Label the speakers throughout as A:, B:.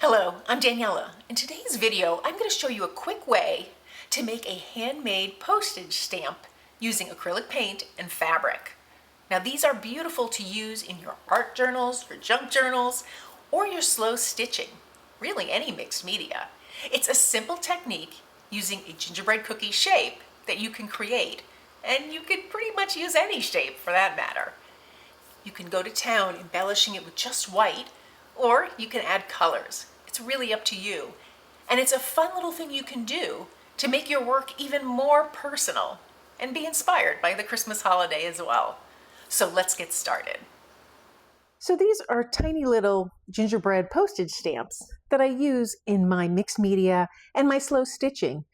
A: Hello, I'm Daniela. In today's video, I'm going to show you a quick way to make a handmade postage stamp using acrylic paint and fabric. Now these are beautiful to use in your art journals, your junk journals, or your slow stitching, really any mixed media. It's a simple technique using a gingerbread cookie shape that you can create, and you could pretty much use any shape for that matter. You can go to town embellishing it with just white, or you can add colors. It's really up to you. And it's a fun little thing you can do to make your work even more personal and be inspired by the Christmas holiday as well. So let's get started. So these are tiny little gingerbread postage stamps that I use in my mixed media and my slow stitching.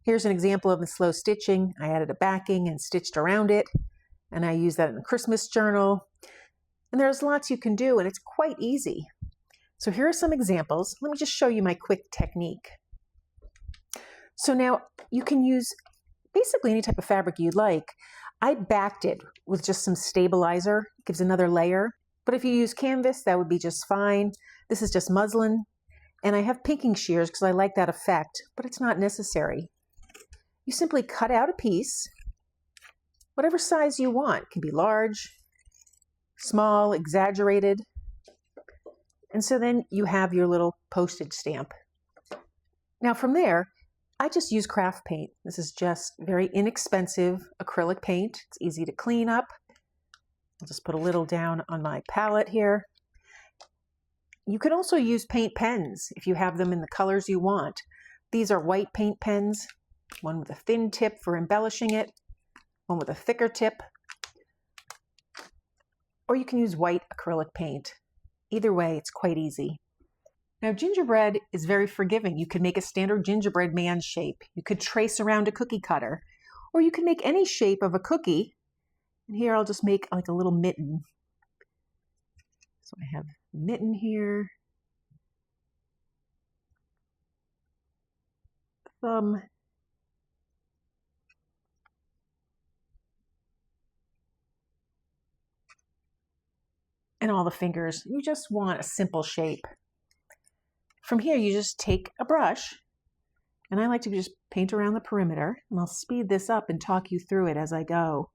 A: Here's an example of the slow stitching. I added a backing and stitched around it, and I use that in a Christmas journal. And there's lots you can do, and it's quite easy. So here are some examples. Let me just show you my quick technique. So now you can use basically any type of fabric you'd like. I backed it with just some stabilizer. It gives another layer. But if you use canvas, that would be just fine. This is just muslin. And I have pinking shears because I like that effect, but it's not necessary. You simply cut out a piece, whatever size you want. It can be large, small, exaggerated. And so then you have your little postage stamp. Now from there, I just use craft paint. This is just very inexpensive acrylic paint. It's easy to clean up. I'll just put a little down on my palette here. You can also use paint pens if you have them in the colors you want. These are white paint pens, one with a thin tip for embellishing it, one with a thicker tip. Or you can use white acrylic paint. Either way, it's quite easy. Now, gingerbread is very forgiving. You can make a standard gingerbread man shape. You could trace around a cookie cutter, or you can make any shape of a cookie. And here I'll just make like a little mitten. So I have a mitten here, thumb, and all the fingers. You just want a simple shape. From here, you just take a brush, and I like to just paint around the perimeter, and I'll speed this up and talk you through it as I go.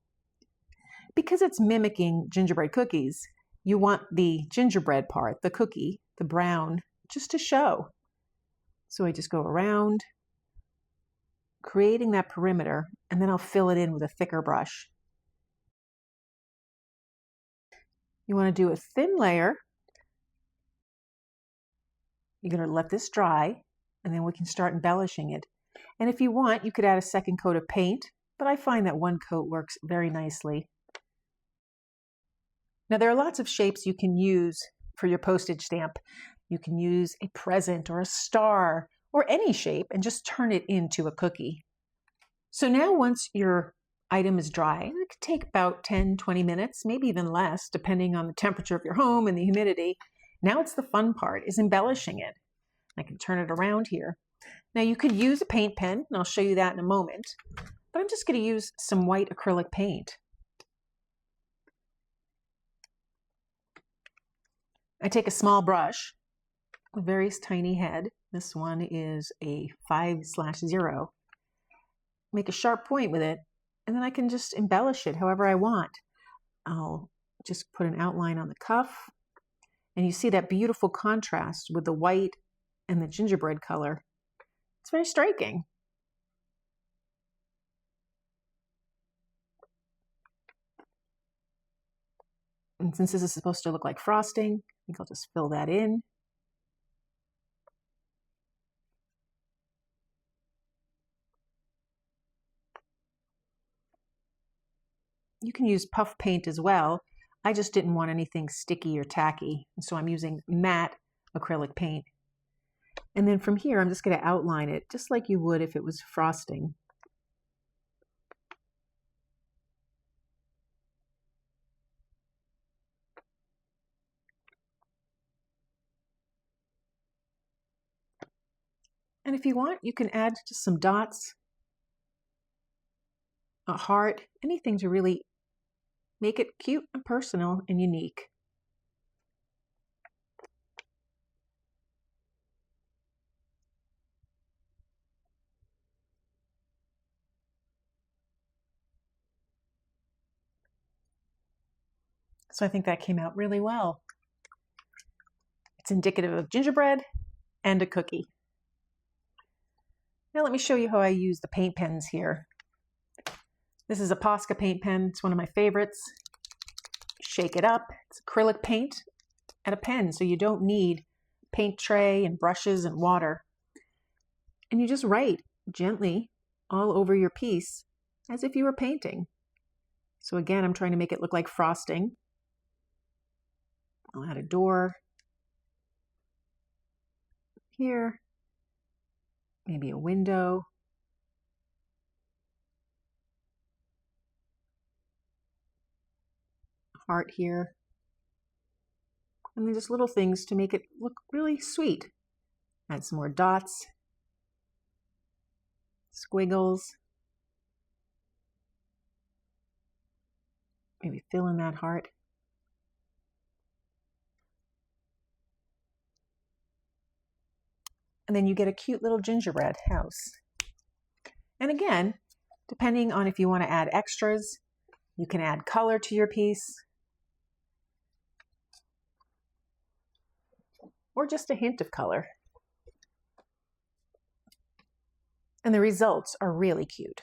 A: Because it's mimicking gingerbread cookies, you want the gingerbread part, the cookie, the brown, just to show. So I just go around, creating that perimeter, and then I'll fill it in with a thicker brush. You want to do a thin layer. You're going to let this dry, and then we can start embellishing it. And if you want, you could add a second coat of paint, but I find that one coat works very nicely. Now, there are lots of shapes you can use for your postage stamp. You can use a present or a star or any shape and just turn it into a cookie. So now once your item is dry, it could take about 10-20 minutes, maybe even less, depending on the temperature of your home and the humidity. Now it's the fun part, is embellishing it. I can turn it around here. Now you could use a paint pen, and I'll show you that in a moment, but I'm just going to use some white acrylic paint. I take a small brush with various tiny head. This one is a 5/0. Make a sharp point with it, and then I can just embellish it however I want. I'll just put an outline on the cuff, and you see that beautiful contrast with the white and the gingerbread color. It's very striking. And since this is supposed to look like frosting, I think I'll just fill that in. You can use puff paint as well. I just didn't want anything sticky or tacky, so I'm using matte acrylic paint. And then from here, I'm just going to outline it just like you would if it was frosting. And if you want, you can add just some dots, a heart, anything to really make it cute and personal and unique.
B: So I think that came out really well. It's indicative of gingerbread and a cookie. Now let me show you how I use the paint pens here. This is a Posca paint pen. It's one of my favorites. Shake it up. It's acrylic paint and a pen, so you don't need paint tray and brushes and water. And you just write gently all over your piece as if you were painting. So again, I'm trying to make it look like frosting. I'll add a door here, maybe a window. Heart here. And then just little things to make it look really sweet. Add some more dots, squiggles, maybe fill in that heart. And then you get a cute little gingerbread house. And again, depending on if you want to add extras, you can add color to your piece, or just a hint of color. And the results are really cute.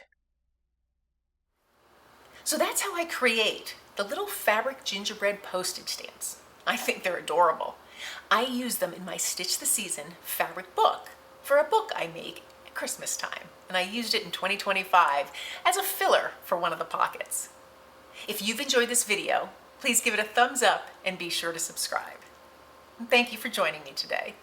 A: So that's how I create the little fabric gingerbread postage stamps. I think they're adorable. I use them in my Stitch the Season fabric book for a book I make at Christmas time. And I used it in 2025 as a filler for one of the pockets. If you've enjoyed this video, please give it a thumbs up and be sure to subscribe. And thank you for joining me today.